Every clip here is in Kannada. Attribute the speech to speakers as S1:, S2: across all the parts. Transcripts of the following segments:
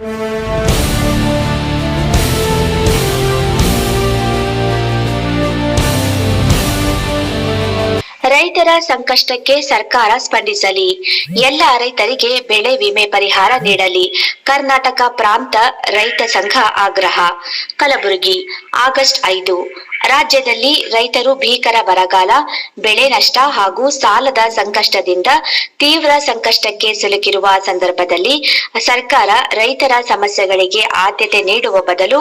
S1: ರೈತರ ಸಂಕಷ್ಟಕ್ಕೆ ಸರ್ಕಾರ ಸ್ಪಂದಿಸಲಿ, ಎಲ್ಲ ರೈತರಿಗೆ ಬೆಳೆ ವಿಮೆ ಪರಿಹಾರ ನೀಡಲಿ. ಕರ್ನಾಟಕ ಪ್ರಾಂತ ರೈತ ಸಂಘ ಆಗ್ರಹ. ಕಲಬುರಗಿ, ಆಗಸ್ಟ್ 5. ರಾಜ್ಯದಲ್ಲಿ ರೈತರು ಭೀಕರ ಬರಗಾಲ, ಬೆಳೆ ನಷ್ಟ ಹಾಗೂ ಸಾಲದ ಸಂಕಷ್ಟದಿಂದ ತೀವ್ರ ಸಂಕಷ್ಟಕ್ಕೆ ಸಿಲುಕಿರುವ ಸಂದರ್ಭದಲ್ಲಿ ಸರ್ಕಾರ ರೈತರ ಸಮಸ್ಯೆಗಳಿಗೆ ಆದ್ಯತೆ ನೀಡುವ ಬದಲು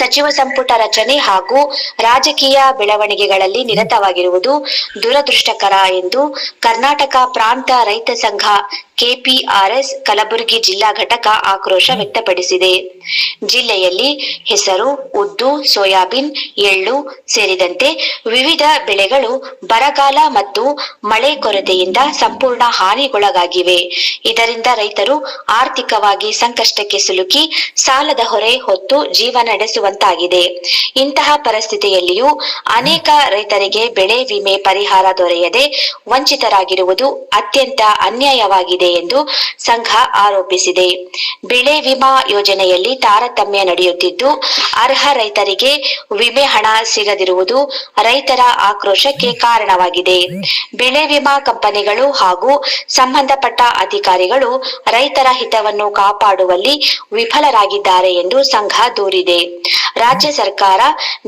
S1: ಸಚಿವ ಸಂಪುಟ ರಚನೆ ಹಾಗೂ ರಾಜಕೀಯ ಬೆಳವಣಿಗೆಗಳಲ್ಲಿ ನಿರತವಾಗಿರುವುದು ದುರದೃಷ್ಟಕರ ಎಂದು ಕರ್ನಾಟಕ ಪ್ರಾಂತ ರೈತ ಸಂಘ ಕೆಪಿಆರ್ಎಸ್ ಕಲಬುರಗಿ ಜಿಲ್ಲಾ ಘಟಕ ಆಕ್ರೋಶ ವ್ಯಕ್ತಪಡಿಸಿದೆ. ಜಿಲ್ಲೆಯಲ್ಲಿ ಹೆಸರು, ಉದ್ದು, ಸೋಯಾಬೀನ್, ಎಳ್ಳು ಸೇರಿದಂತೆ ವಿವಿಧ ಬೆಳೆಗಳು ಬರಗಾಲ ಮತ್ತು ಮಳೆ ಕೊರತೆಯಿಂದ ಸಂಪೂರ್ಣ ಹಾನಿಗೊಳಗಾಗಿವೆ. ಇದರಿಂದ ರೈತರು ಆರ್ಥಿಕವಾಗಿ ಸಂಕಷ್ಟಕ್ಕೆ ಸಿಲುಕಿ ಸಾಲದ ಹೊರೆ ಹೊತ್ತು ಜೀವನ ನಡೆಸುವಂತಾಗಿದೆ. ಇಂತಹ ಪರಿಸ್ಥಿತಿಯಲ್ಲಿಯೂ ಅನೇಕ ರೈತರಿಗೆ ಬೆಳೆ ವಿಮೆ ಪರಿಹಾರ ದೊರೆಯದೆ ವಂಚಿತರಾಗಿರುವುದು ಅತ್ಯಂತ ಅನ್ಯಾಯವಾಗಿದೆ ಎಂದು ಸಂಘ ಆರೋಪಿಸಿದೆ. ಬೆಳೆ ವಿಮಾ ಯೋಜನೆಯಲ್ಲಿ ತಾರತಮ್ಯ ನಡೆಯುತ್ತಿದ್ದು, ಅರ್ಹ ರೈತರಿಗೆ ವಿಮೆ ಹಣ ಸಿಗದಿರುವುದು ರೈತರ ಆಕ್ರೋಶಕ್ಕೆ ಕಾರಣವಾಗಿದೆ. ಬೆಳೆ ವಿಮಾ ಕಂಪನಿಗಳು ಹಾಗೂ ಸಂಬಂಧಪಟ್ಟ ಅಧಿಕಾರಿಗಳು ರೈತರ ಹಿತವನ್ನು ಕಾಪಾಡುವಲ್ಲಿ ವಿಫಲರಾಗಿದ್ದಾರೆ ಎಂದು ಸಂಘ ದೂರಿದೆ. ರಾಜ್ಯ ಸರ್ಕಾರ,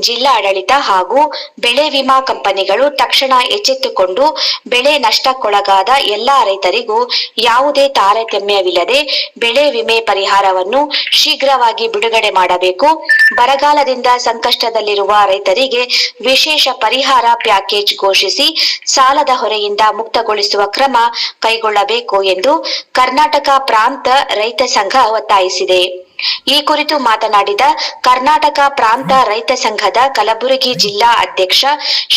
S1: ಜಿಲ್ಲಾಡಳಿತ ಹಾಗೂ ಬೆಳೆ ವಿಮಾ ಕಂಪನಿಗಳು ತಕ್ಷಣ ಎಚ್ಚೆತ್ತುಕೊಂಡು ಬೆಳೆ ನಷ್ಟಕ್ಕೊಳಗಾದ ಎಲ್ಲಾ ರೈತರಿಗೂ ಯಾವುದೇ ತಾರತಮ್ಯವಿಲ್ಲದೆ ಬೆಳೆ ವಿಮೆ ಪರಿಹಾರವನ್ನು ಶೀಘ್ರವಾಗಿ ಬಿಡುಗಡೆ ಮಾಡಬೇಕು. ಬರಗಾಲದಿಂದ ಸಂಕಷ್ಟದಲ್ಲಿರುವ ರೈತರಿಗೆ ವಿಶೇಷ ಪರಿಹಾರ ಪ್ಯಾಕೇಜ್ ಘೋಷಿಸಿ ಸಾಲದ ಹೊರೆಯಿಂದ ಮುಕ್ತಗೊಳಿಸುವ ಕ್ರಮ ಕೈಗೊಳ್ಳಬೇಕು ಎಂದು ಕರ್ನಾಟಕ ಪ್ರಾಂತ ರೈತ ಸಂಘ ಒತ್ತಾಯಿಸಿದೆ. ಈ ಕುರಿತು ಮಾತನಾಡಿದ ಕರ್ನಾಟಕ ಪ್ರಾಂತ ರೈತ ಸಂಘದ ಕಲಬುರಗಿ ಜಿಲ್ಲಾ ಅಧ್ಯಕ್ಷ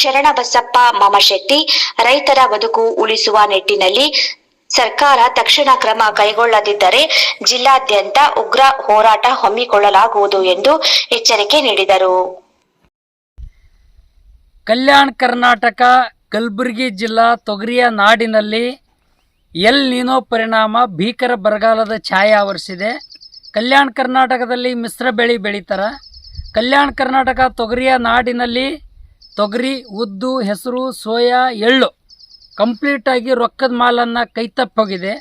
S1: ಶರಣಬಸಪ್ಪ ಮಾಮಶೆಟ್ಟಿ, ರೈತರ ಬದುಕು ಉಳಿಸುವ ನಿಟ್ಟಿನಲ್ಲಿ ಸರ್ಕಾರ ತಕ್ಷಣ ಕ್ರಮ ಕೈಗೊಳ್ಳದಿದ್ದರೆ ಜಿಲ್ಲಾದ್ಯಂತ ಉಗ್ರ ಹೋರಾಟ ಹಮ್ಮಿಕೊಳ್ಳಲಾಗುವುದು ಎಂದು ಎಚ್ಚರಿಕೆ ನೀಡಿದರು.
S2: ಕಲ್ಯಾಣ ಕರ್ನಾಟಕ ಕಲಬುರಗಿ ಜಿಲ್ಲಾ ತೊಗರಿಯ ನಾಡಿನಲ್ಲಿ ಎಲ್ ನೀನೋ ಪರಿಣಾಮ ಭೀಕರ ಬರಗಾಲದ ಛಾಯೆ ಆವರಿಸಿದೆ. ಕಲ್ಯಾಣ ಕರ್ನಾಟಕದಲ್ಲಿ ಮಿಶ್ರ ಬೆಳೆ ಬೆಳೀತಾರೆ. ಕಲ್ಯಾಣ ಕರ್ನಾಟಕ ತೊಗರಿಯ ನಾಡಿನಲ್ಲಿ ತೊಗರಿ, ಉದ್ದು, ಹೆಸರು, ಸೋಯಾ, ಎಳ್ಳು ಕಂಪ್ಲೀಟಾಗಿ ರೊಕ್ಕದ ಮಾಲನ್ನು ಕೈತಪ್ಪೋಗಿದೆ.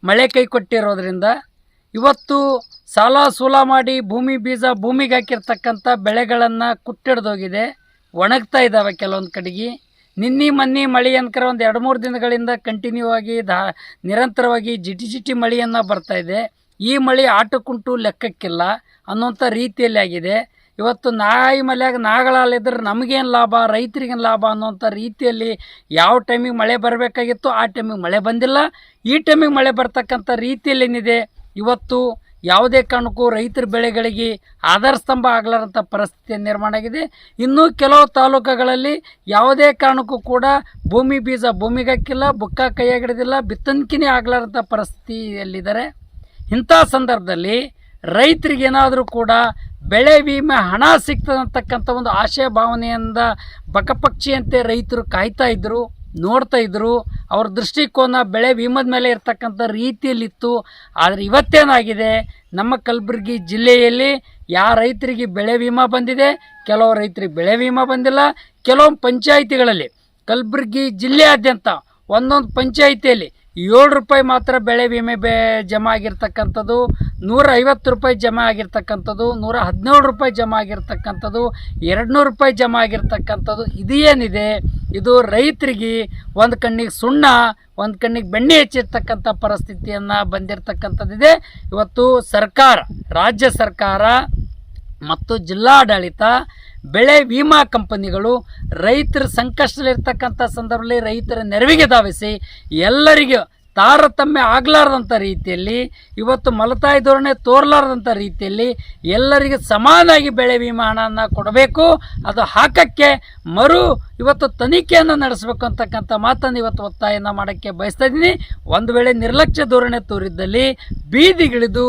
S2: ಮಳೆ ಕೈ ಕೊಟ್ಟಿರೋದ್ರಿಂದ ಇವತ್ತು ಸಾಲ ಸೂಲ ಮಾಡಿ ಭೂಮಿ ಬೀಜ ಭೂಮಿಗೆ ಹಾಕಿರ್ತಕ್ಕಂಥ ಬೆಳೆಗಳನ್ನು ಕುಟ್ಟಿಡ್ದೋಗಿದೆ, ಒಣಗ್ತಾ ಇದ್ದಾವೆ ಕೆಲವೊಂದು ಕಡೆಗೆ. ನಿನ್ನೆ ಮೊನ್ನೆ ಮಳೆ ಅನ್ಕರ ಒಂದು 2-3 ದಿನಗಳಿಂದ ಕಂಟಿನ್ಯೂ ಆಗಿ ನಿರಂತರವಾಗಿ ಜಿಟಿ ಮಳೆಯನ್ನು ಬರ್ತಾ ಇದೆ. ಈ ಮಳೆ ಆಟಕ್ಕುಂಟು ಲೆಕ್ಕಕ್ಕಿಲ್ಲ ಅನ್ನೋಂಥ ರೀತಿಯಲ್ಲಿ ಆಗಿದೆ. ಇವತ್ತು ನಾಯಿ ಮಲೆಯಾಗ ನಾಗಳಲ್ಲಿದ್ದರೆ ನಮಗೇನು ಲಾಭ, ರೈತರಿಗೇನು ಲಾಭ ಅನ್ನೋಂಥ ರೀತಿಯಲ್ಲಿ ಯಾವ ಟೈಮಿಗೆ ಮಳೆ ಬರಬೇಕಾಗಿತ್ತು ಆ ಟೈಮಿಗೆ ಮಳೆ ಬಂದಿಲ್ಲ. ಈ ಟೈಮಿಗೆ ಮಳೆ ಬರ್ತಕ್ಕಂಥ ರೀತಿಯಲ್ಲಿ ಏನಿದೆ, ಇವತ್ತು ಯಾವುದೇ ಕಾರಣಕ್ಕೂ ರೈತರ ಬೆಳೆಗಳಿಗೆ ಆಧಾರ ಸ್ತಂಭ ಆಗಲಾರಂಥ ಪರಿಸ್ಥಿತಿ ನಿರ್ಮಾಣ ಆಗಿದೆ. ಇನ್ನೂ ಕೆಲವು ತಾಲೂಕುಗಳಲ್ಲಿ ಯಾವುದೇ ಕಾರಣಕ್ಕೂ ಕೂಡ ಭೂಮಿ ಬೀಜ ಭೂಮಿಗೆ ಹಾಕಿಲ್ಲ, ಬುಕ್ಕ ಕೈಯಾಗಿಡೋದಿಲ್ಲ, ಬಿತ್ತನ್ಕಿನೇ ಆಗಲಾರಂಥ ಪರಿಸ್ಥಿತಿಯಲ್ಲಿದ್ದಾರೆ. ಇಂಥ ಸಂದರ್ಭದಲ್ಲಿ ರೈತರಿಗೇನಾದರೂ ಕೂಡ ಬೆಳೆ ವಿಮೆ ಹಣ ಸಿಗ್ತದಂತಕ್ಕಂಥ ಒಂದು ಆಶಯ ಭಾವನೆಯಿಂದ ಬಕಪಕ್ಷಿಯಂತೆ ರೈತರು ಕಾಯ್ತಾ ಇದ್ದರು, ನೋಡ್ತಾ ಇದ್ದರು. ಅವ್ರ ದೃಷ್ಟಿಕೋನ ಬೆಳೆ ವಿಮದ ಮೇಲೆ ಇರ್ತಕ್ಕಂಥ ರೀತಿಯಲ್ಲಿತ್ತು. ಆದರೆ ಇವತ್ತೇನಾಗಿದೆ, ನಮ್ಮ ಕಲಬುರಗಿ ಜಿಲ್ಲೆಯಲ್ಲಿ ಯಾವ ರೈತರಿಗೆ ಬೆಳೆ ವಿಮಾ ಬಂದಿದೆ, ಕೆಲವು ರೈತರಿಗೆ ಬೆಳೆ ವಿಮಾ ಬಂದಿಲ್ಲ. ಕೆಲವು ಪಂಚಾಯಿತಿಗಳಲ್ಲಿ ಕಲಬುರಗಿ ಜಿಲ್ಲೆಯಾದ್ಯಂತ ಒಂದೊಂದು ಪಂಚಾಯಿತಿಯಲ್ಲಿ 7 ರೂಪಾಯಿ ಮಾತ್ರ ಬೆಳೆ ವಿಮೆ ಜಮಾ ಆಗಿರ್ತಕ್ಕಂಥದ್ದು, 150 ರೂಪಾಯಿ ಜಮಾ ಆಗಿರ್ತಕ್ಕಂಥದ್ದು, 117 ರೂಪಾಯಿ ಜಮಾ ಆಗಿರ್ತಕ್ಕಂಥದ್ದು, 200 ರೂಪಾಯಿ ಜಮಾ ಆಗಿರ್ತಕ್ಕಂಥದ್ದು. ಇದು ಏನಿದೆ, ಇದು ರೈತರಿಗೆ ಒಂದು ಕಣ್ಣಿಗೆ ಸುಣ್ಣ ಒಂದು ಕಣ್ಣಿಗೆ ಬೆಣ್ಣೆ ಹೆಚ್ಚಿರ್ತಕ್ಕಂಥ ಪರಿಸ್ಥಿತಿಯನ್ನು ಬಂದಿರತಕ್ಕಂಥದ್ದಿದೆ. ಇವತ್ತು ಸರ್ಕಾರ, ರಾಜ್ಯ ಸರ್ಕಾರ ಮತ್ತು ಜಿಲ್ಲಾಡಳಿತ, ಬೆಳೆ ವಿಮಾ ಕಂಪನಿಗಳು ರೈತರ ಸಂಕಷ್ಟದಲ್ಲಿರ್ತಕ್ಕಂಥ ಸಂದರ್ಭದಲ್ಲಿ ರೈತರ ನೆರವಿಗೆ ಧಾವಿಸಿ ಎಲ್ಲರಿಗೂ ತಾರತಮ್ಯ ಆಗಲಾರ್ದಂಥ ರೀತಿಯಲ್ಲಿ, ಇವತ್ತು ಮಲತಾಯಿ ಧೋರಣೆ ತೋರಲಾರ್ದಂಥ ರೀತಿಯಲ್ಲಿ ಎಲ್ಲರಿಗೆ ಸಮಾನಾಗಿ ಬೆಳೆ ವಿಮಾ ಹಣವನ್ನು ಕೊಡಬೇಕು. ಅದು ಹಾಕಕ್ಕೆ ಇವತ್ತು ತನಿಖೆಯನ್ನು ನಡೆಸಬೇಕು ಅಂತಕ್ಕಂಥ ಮಾತನ್ನು ಇವತ್ತು ಒತ್ತಾಯನ ಮಾಡೋಕ್ಕೆ ಬಯಸ್ತಾ ಇದ್ದೀನಿ. ಒಂದು ವೇಳೆ ನಿರ್ಲಕ್ಷ್ಯ ಧೋರಣೆ ತೋರಿದ್ದಲ್ಲಿ ಬೀದಿಗಿಳಿದು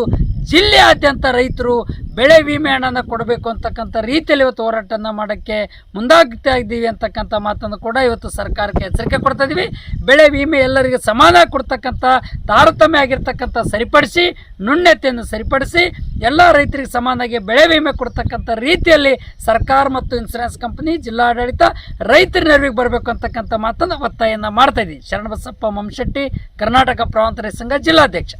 S2: ಜಿಲ್ಲೆಯಾದ್ಯಂತ ರೈತರು ಬೆಳೆ ವಿಮೆ ಹಣನ ಕೊಡಬೇಕು ಅಂತಕ್ಕಂಥ ರೀತಿಯಲ್ಲಿ ಇವತ್ತು ಹೋರಾಟವನ್ನು ಮಾಡೋಕ್ಕೆ ಮುಂದಾಗ್ತಾ ಇದ್ದೀವಿ ಅಂತಕ್ಕಂಥ ಮಾತನ್ನು ಕೂಡ ಇವತ್ತು ಸರ್ಕಾರಕ್ಕೆ ಎಚ್ಚರಿಕೆ ಕೊಡ್ತಾ ಇದ್ದೀವಿ. ಬೆಳೆ ವಿಮೆ ಎಲ್ಲರಿಗೆ ಸಮಾನ ಕೊಡ್ತಕ್ಕಂಥ ತಾರತಮ್ಯ ಆಗಿರ್ತಕ್ಕಂಥ ಸರಿಪಡಿಸಿ ನ್ಯೂನತೆಯನ್ನು ಸರಿಪಡಿಸಿ ಎಲ್ಲ ರೈತರಿಗೆ ಸಮಾನಾಗಿ ಬೆಳೆ ವಿಮೆ ಕೊಡ್ತಕ್ಕಂಥ ರೀತಿಯಲ್ಲಿ ಸರ್ಕಾರ ಮತ್ತು ಇನ್ಸೂರೆನ್ಸ್ ಕಂಪನಿ ಜಿಲ್ಲಾಡಳಿತ ರೈತರ ನೆರವಿಗೆ ಬರಬೇಕು ಅಂತಕ್ಕಂಥ ಮಾತನ್ನು ಒತ್ತಾಯವನ್ನು ಮಾಡ್ತಾ ಇದ್ದೀವಿ. ಶರಣಬಸಪ್ಪ ಮಮ್ಮಶೆಟ್ಟಿ, ಕರ್ನಾಟಕ ಪ್ರಾಂತ ರೈತ ಸಂಘ ಜಿಲ್ಲಾಧ್ಯಕ್ಷ.